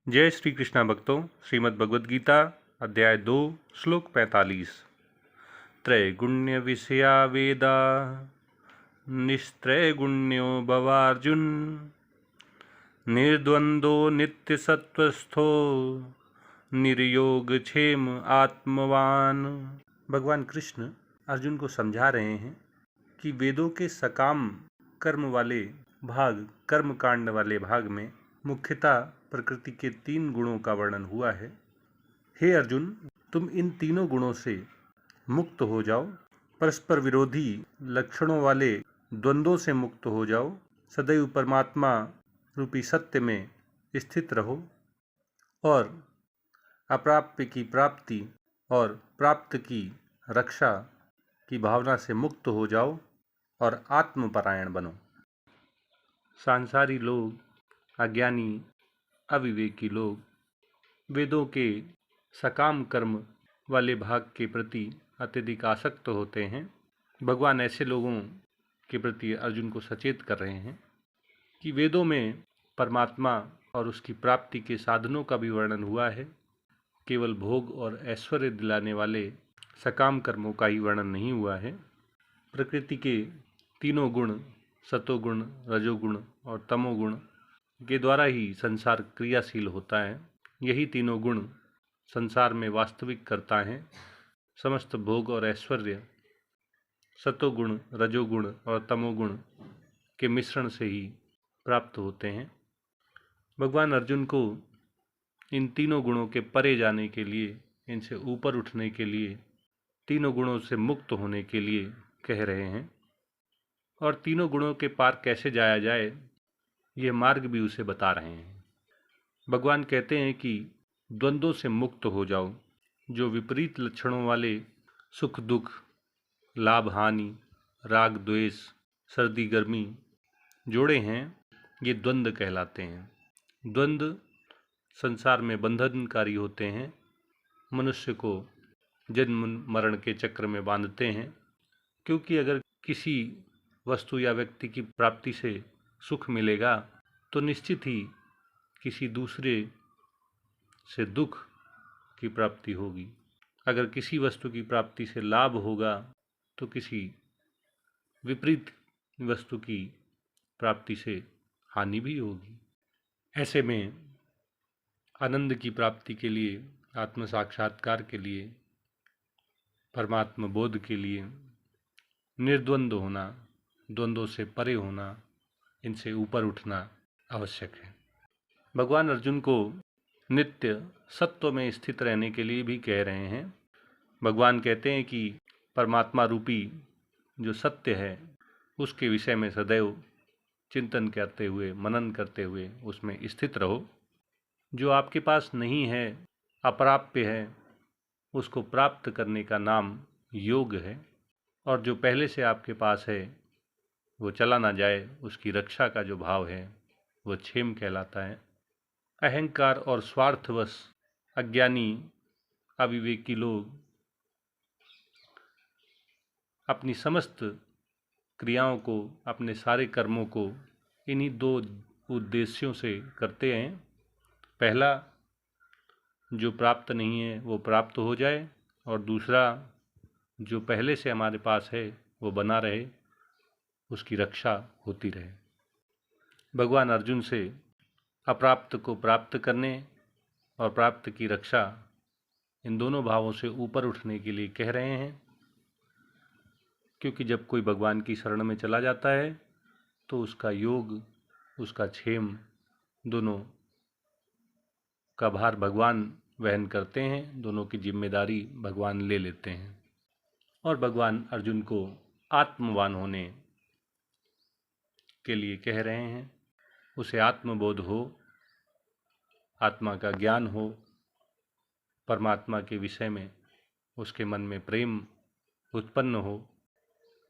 जय श्री कृष्णा भक्तों, श्रीमद् भगवद गीता अध्याय 2 श्लोक 45। त्रैगुण्य विषया वेदा निस्त्रैगुण्यो भवार्जुन निर्द्वंदो नित्य सत्वस्थो निर्योग क्षेम आत्मवान। भगवान कृष्ण अर्जुन को समझा रहे हैं कि वेदों के सकाम कर्म वाले भाग, कर्म कांड वाले भाग में मुख्यतः प्रकृति के 3 गुणों का वर्णन हुआ है। हे अर्जुन, तुम इन तीनों गुणों से मुक्त हो जाओ, परस्पर विरोधी लक्षणों वाले द्वंद्वों से मुक्त हो जाओ, सदैव परमात्मा रूपी सत्य में स्थित रहो और अप्राप्य की प्राप्ति और प्राप्त की रक्षा की भावना से मुक्त हो जाओ और आत्मपरायण बनो। सांसारी लोग, अज्ञानी, अविवेकी लोग वेदों के सकाम कर्म वाले भाग के प्रति अत्यधिक आसक्त होते हैं। भगवान ऐसे लोगों के प्रति अर्जुन को सचेत कर रहे हैं कि वेदों में परमात्मा और उसकी प्राप्ति के साधनों का भी वर्णन हुआ है, केवल भोग और ऐश्वर्य दिलाने वाले सकाम कर्मों का ही वर्णन नहीं हुआ है। प्रकृति के तीनों गुण, सतोगुण, रजोगुण और तमोगुण के द्वारा ही संसार क्रियाशील होता है। यही तीनों गुण संसार में वास्तविक करता है। समस्त भोग और ऐश्वर्य सतोगुण, रजोगुण और तमोगुण के मिश्रण से ही प्राप्त होते हैं। भगवान अर्जुन को इन तीनों गुणों के परे जाने के लिए, इनसे ऊपर उठने के लिए, तीनों गुणों से मुक्त होने के लिए कह रहे हैं। और तीनों गुणों के पार कैसे जाया जाए, ये मार्ग भी उसे बता रहे हैं। भगवान कहते हैं कि द्वंद्वों से मुक्त हो जाओ। जो विपरीत लक्षणों वाले सुख दुख, लाभ हानि, राग द्वेष, सर्दी गर्मी जोड़े हैं, ये द्वंद्व कहलाते हैं। द्वंद्व संसार में बंधनकारी होते हैं, मनुष्य को जन्म मरण के चक्र में बांधते हैं। क्योंकि अगर किसी वस्तु या व्यक्ति की प्राप्ति से सुख मिलेगा तो निश्चित ही किसी दूसरे से दुख की प्राप्ति होगी। अगर किसी वस्तु की प्राप्ति से लाभ होगा तो किसी विपरीत वस्तु की प्राप्ति से हानि भी होगी। ऐसे में आनंद की प्राप्ति के लिए, आत्म साक्षात्कार के लिए, परमात्मा बोध के लिए निर्द्वंद्व होना, द्वंद्वों से परे होना, इनसे ऊपर उठना आवश्यक है। भगवान अर्जुन को नित्य सत्व में स्थित रहने के लिए भी कह रहे हैं। भगवान कहते हैं कि परमात्मा रूपी जो सत्य है उसके विषय में सदैव चिंतन करते हुए, मनन करते हुए उसमें स्थित रहो। जो आपके पास नहीं है, अप्राप्य है, उसको प्राप्त करने का नाम योग है। और जो पहले से आपके पास है वो चला ना जाए, उसकी रक्षा का जो भाव है वो क्षेम कहलाता है। अहंकार और स्वार्थवश अज्ञानी, अविवेकी लोग अपनी समस्त क्रियाओं को, अपने सारे कर्मों को इन्हीं 2 उद्देश्यों से करते हैं। पहला, जो प्राप्त नहीं है वो प्राप्त हो जाए, और दूसरा, जो पहले से हमारे पास है वो बना रहे, उसकी रक्षा होती रहे। भगवान अर्जुन से अप्राप्त को प्राप्त करने और प्राप्त की रक्षा, इन दोनों भावों से ऊपर उठने के लिए कह रहे हैं। क्योंकि जब कोई भगवान की शरण में चला जाता है तो उसका योग, उसका क्षेम, दोनों का भार भगवान वहन करते हैं, दोनों की जिम्मेदारी भगवान ले लेते हैं। और भगवान अर्जुन को आत्मवान होने के लिए कह रहे हैं। उसे आत्मबोध हो, आत्मा का ज्ञान हो, परमात्मा के विषय में उसके मन में प्रेम उत्पन्न हो,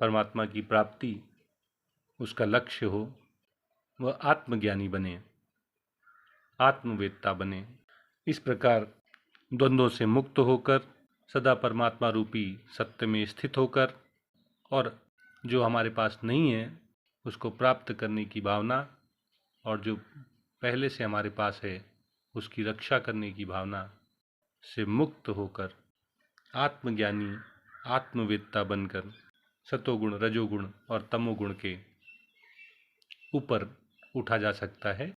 परमात्मा की प्राप्ति उसका लक्ष्य हो, वह आत्मज्ञानी बने, आत्मवेत्ता बने। इस प्रकार द्वंद्वों से मुक्त होकर, सदा परमात्मा रूपी सत्य में स्थित होकर, और जो हमारे पास नहीं है उसको प्राप्त करने की भावना, और जो पहले से हमारे पास है उसकी रक्षा करने की भावना से मुक्त होकर आत्मज्ञानी आत्मवेत्ता बनकर सतोगुण, रजोगुण और तमोगुण के ऊपर उठा जा सकता है।